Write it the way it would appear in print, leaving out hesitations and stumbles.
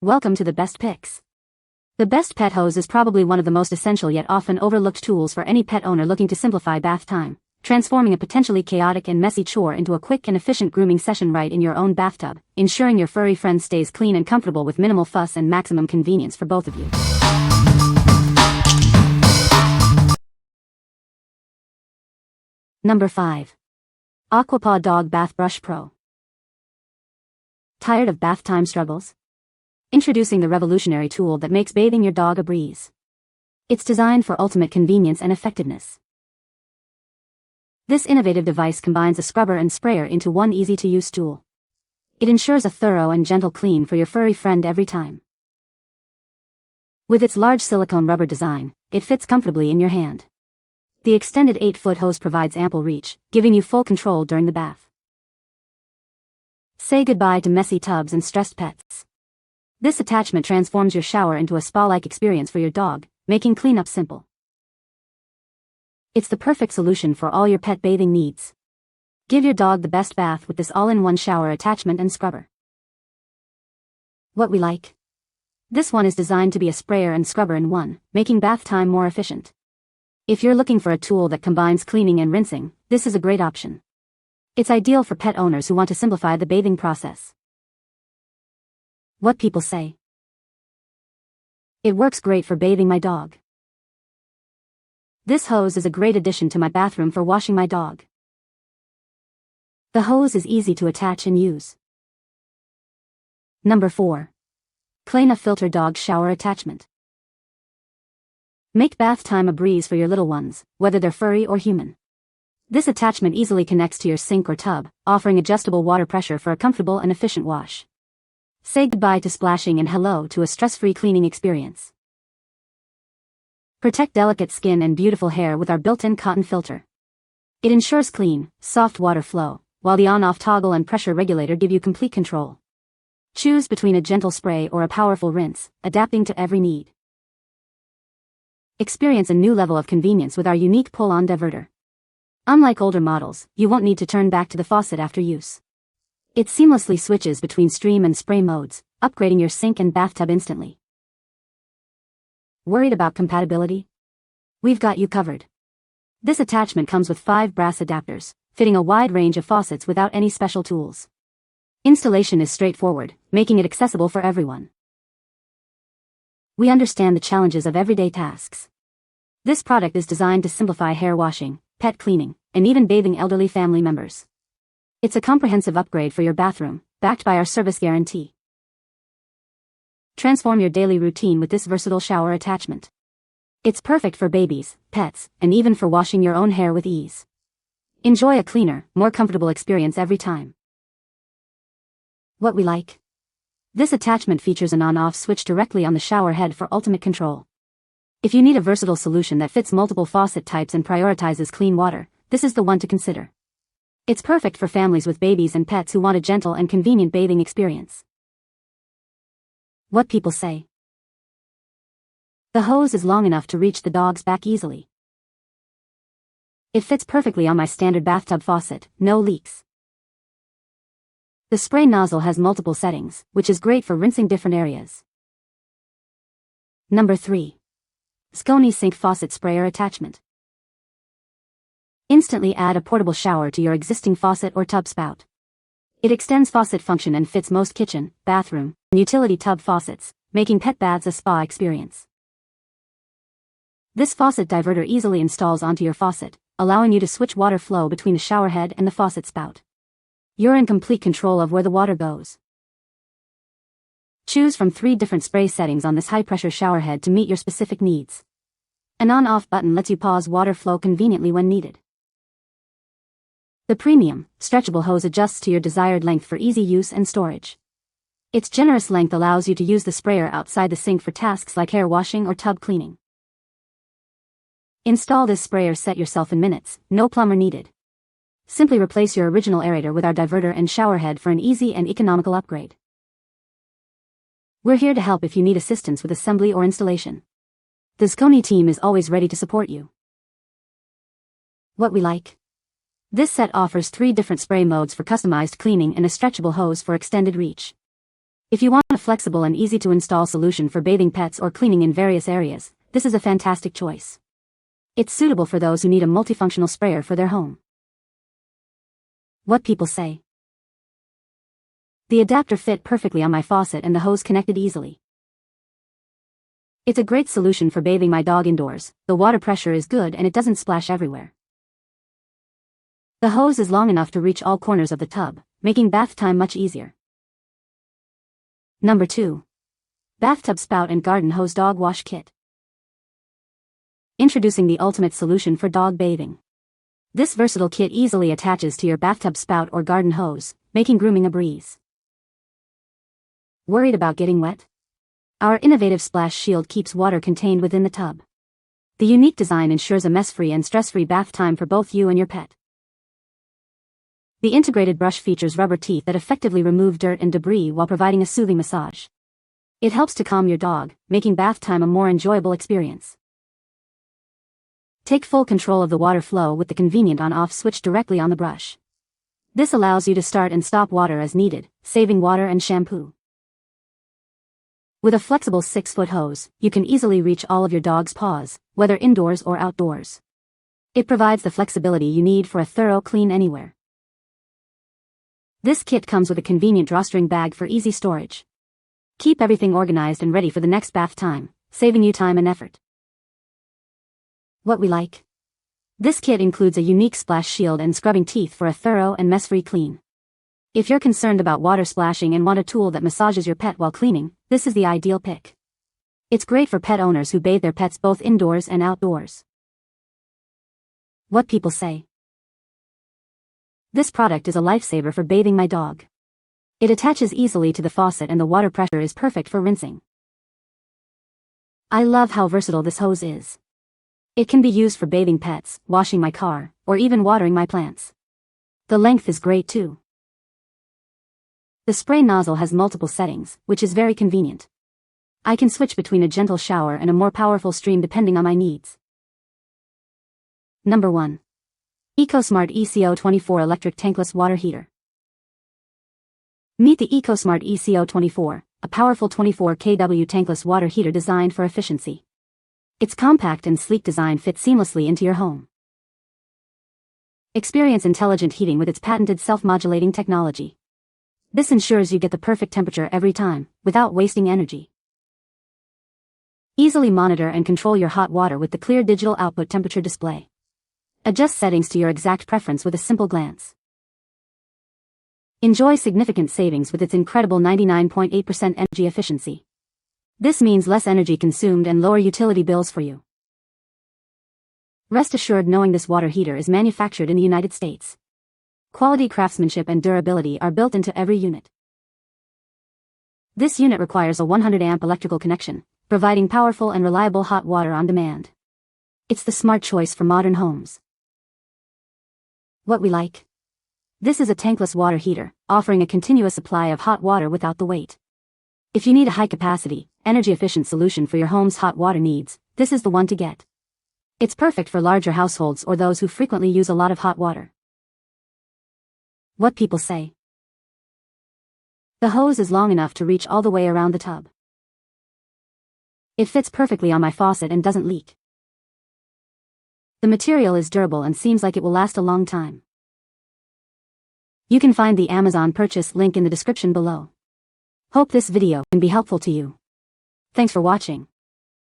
Welcome to the best picks. The best pet hose is probably one of the most essential yet often overlooked tools for any pet owner looking to simplify bath time, transforming a potentially chaotic and messy chore into a quick and efficient grooming session right in your own bathtub, ensuring your furry friend stays clean and comfortable with minimal fuss and maximum convenience for both of you. Number 5. Aquapaw Dog Bath Brush Pro. Tired of bath time struggles? Introducing the revolutionary tool that makes bathing your dog a breeze. It's designed for ultimate convenience and effectiveness. This innovative device combines a scrubber and sprayer into one easy-to-use tool. It ensures a thorough and gentle clean for your furry friend every time. With its large silicone rubber design, it fits comfortably in your hand. The extended 8-foot hose provides ample reach, giving you full control during the bath. Say goodbye to messy tubs and stressed pets. This attachment transforms your shower into a spa-like experience for your dog, making cleanup simple. It's the perfect solution for all your pet bathing needs. Give your dog the best bath with this all-in-one shower attachment and scrubber. What we like? This one is designed to be a sprayer and scrubber in one, making bath time more efficient. If you're looking for a tool that combines cleaning and rinsing, this is a great option. It's ideal for pet owners who want to simplify the bathing process. What people say. It works great for bathing my dog. This hose is a great addition to my bathroom for washing my dog. The hose is easy to attach and use. Number 4. Klleyna Filter Dog Shower Attachment. Make bath time a breeze for your little ones, whether they're furry or human. This attachment easily connects to your sink or tub, offering adjustable water pressure for a comfortable and efficient wash. Say goodbye to splashing and hello to a stress-free cleaning experience. Protect delicate skin and beautiful hair with our built-in cotton filter. It ensures clean, soft water flow, while the on-off toggle and pressure regulator give you complete control. Choose between a gentle spray or a powerful rinse, adapting to every need. Experience a new level of convenience with our unique pull-on diverter. Unlike older models, you won't need to turn back to the faucet after use. It seamlessly switches between stream and spray modes, upgrading your sink and bathtub instantly. Worried about compatibility? We've got you covered. This attachment comes with 5 brass adapters, fitting a wide range of faucets without any special tools. Installation is straightforward, making it accessible for everyone. We understand the challenges of everyday tasks. This product is designed to simplify hair washing, pet cleaning, and even bathing elderly family members. It's a comprehensive upgrade for your bathroom, backed by our service guarantee. Transform your daily routine with this versatile shower attachment. It's perfect for babies, pets, and even for washing your own hair with ease. Enjoy a cleaner, more comfortable experience every time. What we like? This attachment features an on-off switch directly on the shower head for ultimate control. If you need a versatile solution that fits multiple faucet types and prioritizes clean water, this is the one to consider. It's perfect for families with babies and pets who want a gentle and convenient bathing experience. What people say. The hose is long enough to reach the dog's back easily. It fits perfectly on my standard bathtub faucet, no leaks. The spray nozzle has multiple settings, which is great for rinsing different areas. Number 3. ZCONIEY Sink Faucet Sprayer Attachment. Instantly add a portable shower to your existing faucet or tub spout. It extends faucet function and fits most kitchen, bathroom, and utility tub faucets, making pet baths a spa experience. This faucet diverter easily installs onto your faucet, allowing you to switch water flow between the shower head and the faucet spout. You're in complete control of where the water goes. Choose from 3 different spray settings on this high-pressure shower head to meet your specific needs. An on-off button lets you pause water flow conveniently when needed. The premium, stretchable hose adjusts to your desired length for easy use and storage. Its generous length allows you to use the sprayer outside the sink for tasks like hair washing or tub cleaning. Install this sprayer set yourself in minutes, no plumber needed. Simply replace your original aerator with our diverter and shower head for an easy and economical upgrade. We're here to help if you need assistance with assembly or installation. The ZCONIEY team is always ready to support you. What we like? This set offers 3 different spray modes for customized cleaning and a stretchable hose for extended reach. If you want a flexible and easy-to-install solution for bathing pets or cleaning in various areas, this is a fantastic choice. It's suitable for those who need a multifunctional sprayer for their home. What people say. The adapter fit perfectly on my faucet and the hose connected easily. It's a great solution for bathing my dog indoors. The water pressure is good and it doesn't splash everywhere. The hose is long enough to reach all corners of the tub, making bath time much easier. Number 2. Bathtub Spout and Garden Hose Dog Wash Kit. Introducing the ultimate solution for dog bathing. This versatile kit easily attaches to your bathtub spout or garden hose, making grooming a breeze. Worried about getting wet? Our innovative splash shield keeps water contained within the tub. The unique design ensures a mess-free and stress-free bath time for both you and your pet. The integrated brush features rubber teeth that effectively remove dirt and debris while providing a soothing massage. It helps to calm your dog, making bath time a more enjoyable experience. Take full control of the water flow with the convenient on-off switch directly on the brush. This allows you to start and stop water as needed, saving water and shampoo. With a flexible 6-foot hose, you can easily reach all of your dog's paws, whether indoors or outdoors. It provides the flexibility you need for a thorough clean anywhere. This kit comes with a convenient drawstring bag for easy storage. Keep everything organized and ready for the next bath time, saving you time and effort. What we like. This kit includes a unique splash shield and scrubbing teeth for a thorough and mess-free clean. If you're concerned about water splashing and want a tool that massages your pet while cleaning, this is the ideal pick. It's great for pet owners who bathe their pets both indoors and outdoors. What people say. This product is a lifesaver for bathing my dog. It attaches easily to the faucet and the water pressure is perfect for rinsing. I love how versatile this hose is. It can be used for bathing pets, washing my car, or even watering my plants. The length is great too. The spray nozzle has multiple settings, which is very convenient. I can switch between a gentle shower and a more powerful stream depending on my needs. Number 1. Ecosmart ECO24 Electric Tankless Water Heater. Meet the Ecosmart ECO24, a powerful 24 kW tankless water heater designed for efficiency. Its compact and sleek design fits seamlessly into your home. Experience intelligent heating with its patented self-modulating technology. This ensures you get the perfect temperature every time, without wasting energy. Easily monitor and control your hot water with the clear digital output temperature display. Adjust settings to your exact preference with a simple glance. Enjoy significant savings with its incredible 99.8% energy efficiency. This means less energy consumed and lower utility bills for you. Rest assured knowing this water heater is manufactured in the United States. Quality craftsmanship and durability are built into every unit. This unit requires a 100 amp electrical connection, providing powerful and reliable hot water on demand. It's the smart choice for modern homes. What we like. This is a tankless water heater, offering a continuous supply of hot water without the wait. If you need a high-capacity, energy-efficient solution for your home's hot water needs, this is the one to get. It's perfect for larger households or those who frequently use a lot of hot water. What people say. The hose is long enough to reach all the way around the tub. It fits perfectly on my faucet and doesn't leak. The material is durable and seems like it will last a long time. You can find the Amazon purchase link in the description below. Hope this video can be helpful to you. Thanks for watching.